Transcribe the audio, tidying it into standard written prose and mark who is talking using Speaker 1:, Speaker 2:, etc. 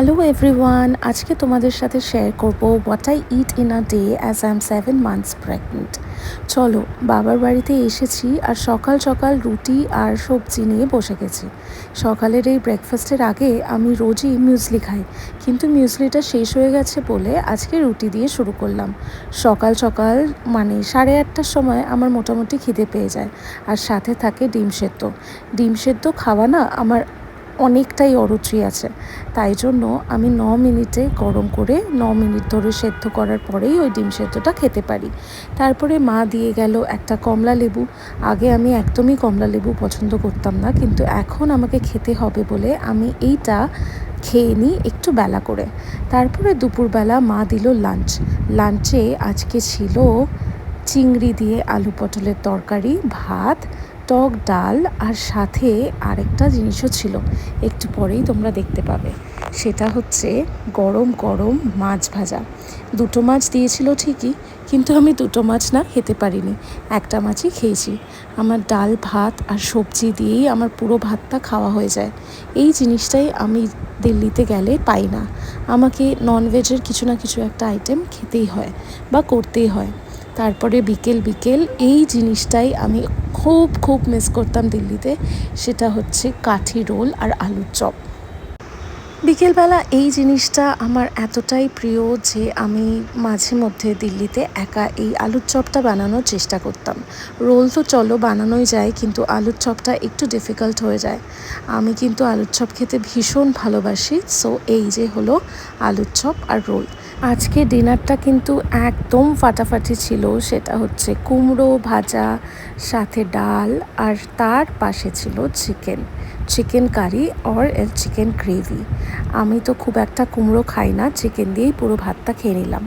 Speaker 1: Hello everyone, আজকে তোমাদের সাথে শেয়ার করব what I it in a day as I am 7 months pregnant. চলো, বাবার বাড়িতে এসেছি আর সকাল সকাল রুটি আর সবজি নিয়ে বসে গেছি। সকালের এই ব্রেকফাস্টের আগে আমি রোজই মিউজলি খাই, কিন্তু মিউজলিটা শেষ হয়ে গেছে বলে আজকে রুটি দিয়ে শুরু করলাম। সকাল সকাল মানে 8:30টার সময় আমার মোটামুটি খিদে পেয়ে যায়, আর সাথে থাকে ডিম সেদ্ধ। ডিম সেদ্ধ খাওয়া না আমার অনেকটাই অরুচি আছে, তাই জন্য আমি 9 মিনিটে গরম করে 9 মিনিট ধরে সেদ্ধ করার পরেই ওই ডিম সেদ্ধটা খেতে পারি। তারপরে মা দিয়ে গেল একটা কমলা লেবু। আগে আমি একদমই কমলা লেবু পছন্দ করতাম না, কিন্তু এখন আমাকে খেতে হবে বলে আমি এইটা খেয়ে নিই একটু বেলা করে। তারপরে দুপুরবেলা মা দিল লাঞ্চে আজকে ছিল চিংড়ি দিয়ে আলু পটলের তরকারি, ভাত, টক ডাল, আর সাথে আরেকটা জিনিসও ছিল, একটু পরেই তোমরা দেখতে পাবে। সেটা হচ্ছে গরম গরম মাছ ভাজা। দুটো মাছ দিয়েছিল ঠিকই, কিন্তু আমি দুটো মাছ না খেতে পারিনি, একটা মাছই খেয়েছি। আমার ডাল ভাত আর সবজি দিয়েই আমার পুরো ভাতটা খাওয়া হয়ে যায়। এই জিনিসটাই আমি দিল্লিতে গেলে পাই না। আমাকে ননভেজের কিছু না কিছু একটা আইটেম খেতেই হয় বা করতেই হয়। তারপরে বিকেল এই জিনিসটাই আমি খুব মিস করতাম দিল্লিতে, সেটা হচ্ছে কাঠি রোল আর আলুর চপ। বিকেলবেলা এই জিনিসটা আমার এতটাই প্রিয় যে আমি মাঝে মধ্যে দিল্লিতে একা এই আলুর চপটা বানানোর চেষ্টা করতাম। রোল তো চলো বানানোই যায়, কিন্তু আলুর চপটা একটু ডিফিকাল্ট হয়ে যায়। আমি কিন্তু আলুর চপ খেতে ভীষণ ভালোবাসি। সো এই যে হলো আলুর চপ আর রোল। আজকে ডিনারটা কিন্তু একদম ফাটাফাটি ছিল। সেটা হচ্ছে কুমড়ো ভাজা, সাথে ডাল, আর তার পাশে ছিল chicken curry or chicken gravy. আমি তো খুব একটা কুমড়ো খাই না, চিকেন দিয়েই পুরো ভাতটা খেয়ে নিলাম।